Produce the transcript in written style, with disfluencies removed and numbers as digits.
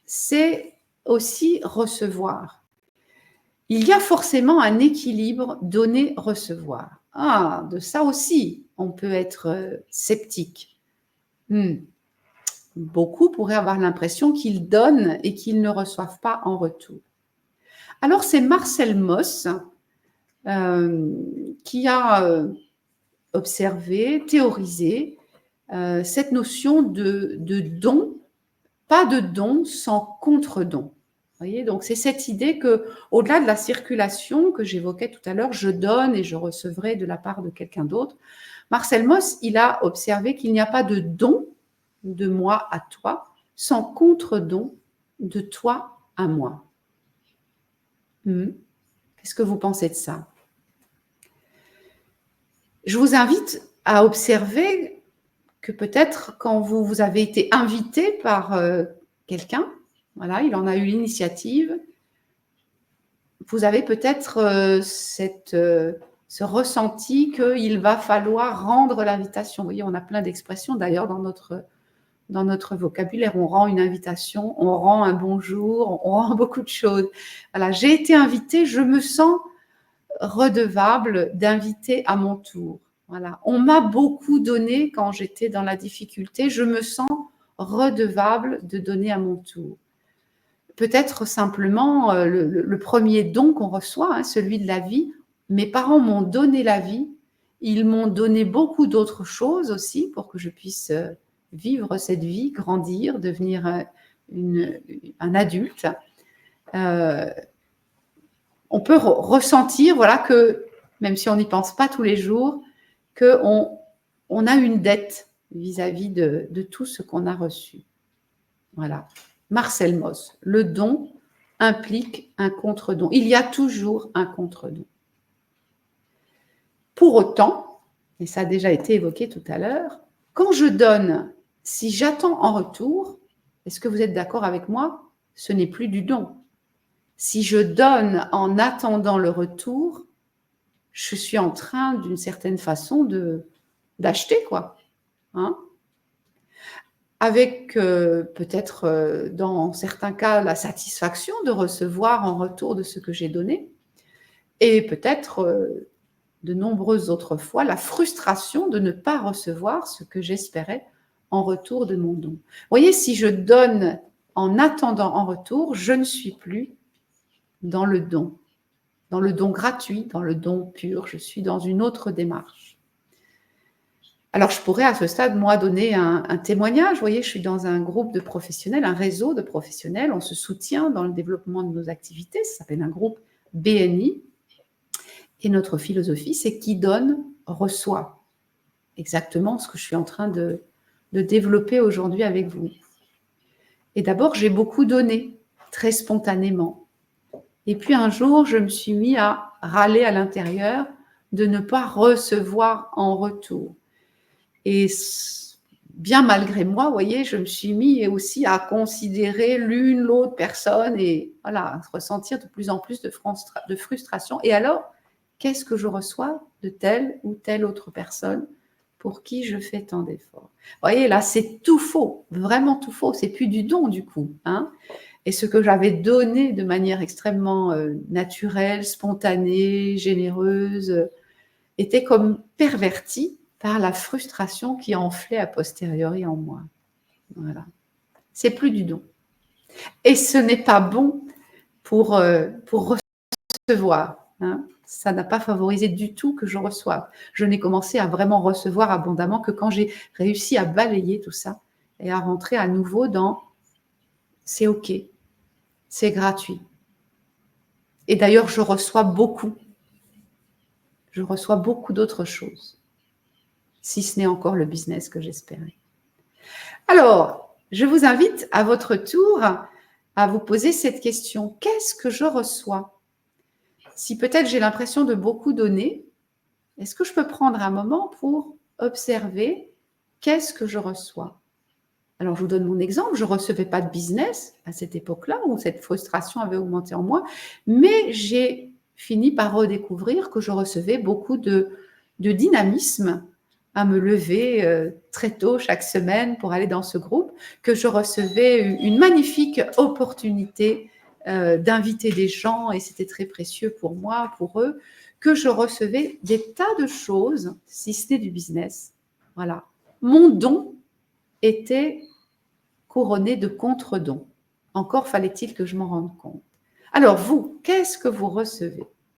c'est aussi recevoir. Il y a forcément un équilibre donner-recevoir. Ah, de ça aussi, on peut être sceptique. Beaucoup pourraient avoir l'impression qu'ils donnent et qu'ils ne reçoivent pas en retour. Alors, c'est Marcel Mauss qui a observé, théorisé cette notion de don, pas de don sans contre-don. Vous voyez, donc c'est cette idée que, au-delà de la circulation que j'évoquais tout à l'heure, je donne et je recevrai de la part de quelqu'un d'autre. Marcel Mauss, il a observé qu'il n'y a pas de don de moi à toi sans contre-don de toi à moi. Qu'est-ce que vous pensez de ça? Je vous invite à observer que peut-être quand vous avez été invité par quelqu'un, voilà, il en a eu l'initiative, vous avez peut-être ce ressenti qu'il va falloir rendre l'invitation. Vous voyez, on a plein d'expressions d'ailleurs dans notre vocabulaire. On rend une invitation, on rend un bonjour, on rend beaucoup de choses. Voilà, j'ai été invitée, je me sens redevable d'inviter à mon tour. Voilà. On m'a beaucoup donné quand j'étais dans la difficulté, je me sens redevable de donner à mon tour. Peut-être simplement le premier don qu'on reçoit, celui de la vie. Mes parents m'ont donné la vie, ils m'ont donné beaucoup d'autres choses aussi pour que je puisse vivre cette vie, grandir, devenir un adulte. On peut ressentir, voilà, que même si on n'y pense pas tous les jours, qu'on a une dette vis-à-vis de tout ce qu'on a reçu. Voilà. Marcel Mauss, le don implique un contre-don. Il y a toujours un contre-don. Pour autant, et ça a déjà été évoqué tout à l'heure, quand je donne, si j'attends en retour, est-ce que vous êtes d'accord avec moi? Ce n'est plus du don. Si je donne en attendant le retour, je suis en train, d'une certaine façon, d'acheter, quoi. Avec peut-être dans certains cas la satisfaction de recevoir en retour de ce que j'ai donné, et peut-être de nombreuses autres fois la frustration de ne pas recevoir ce que j'espérais en retour de mon don. Vous voyez, si je donne en attendant en retour, je ne suis plus dans le don gratuit, dans le don pur, je suis dans une autre démarche. Alors, je pourrais à ce stade, moi, donner un témoignage. Vous voyez, je suis dans un groupe de professionnels, un réseau de professionnels. On se soutient dans le développement de nos activités. Ça s'appelle un groupe BNI. Et notre philosophie, c'est qui donne, reçoit. Exactement ce que je suis en train de développer aujourd'hui avec vous. Et d'abord, j'ai beaucoup donné, très spontanément. Et puis un jour, je me suis mis à râler à l'intérieur de ne pas recevoir en retour. Et bien malgré moi, vous voyez, je me suis mis aussi à considérer l'une, l'autre personne et voilà, à ressentir de plus en plus de frustration. Et alors, qu'est-ce que je reçois de telle ou telle autre personne pour qui je fais tant d'efforts? Vous voyez, là, c'est tout faux, vraiment tout faux. C'est plus du don du coup. Et ce que j'avais donné de manière extrêmement naturelle, spontanée, généreuse, était comme perverti par la frustration qui enflait a posteriori en moi. Voilà. C'est plus du don. Et ce n'est pas bon pour recevoir. Ça n'a pas favorisé du tout que je reçoive. Je n'ai commencé à vraiment recevoir abondamment que quand j'ai réussi à balayer tout ça et à rentrer à nouveau dans « c'est OK, c'est gratuit ». Et d'ailleurs, je reçois beaucoup. Je reçois beaucoup d'autres choses, si ce n'est encore le business que j'espérais. Alors, je vous invite à votre tour à vous poser cette question. Qu'est-ce que je reçois? Si peut-être j'ai l'impression de beaucoup donner, est-ce que je peux prendre un moment pour observer qu'est-ce que je reçois? Alors, je vous donne mon exemple. Je ne recevais pas de business à cette époque-là où cette frustration avait augmenté en moi, mais j'ai fini par redécouvrir que je recevais beaucoup de dynamisme à me lever très tôt chaque semaine pour aller dans ce groupe, que je recevais une magnifique opportunité d'inviter des gens, et c'était très précieux pour moi, pour eux, que je recevais des tas de choses, si c'était du business. Voilà. Mon don était couronné de contre-dons. Encore fallait-il que je m'en rende compte. Alors vous, qu'est-ce que vous recevez?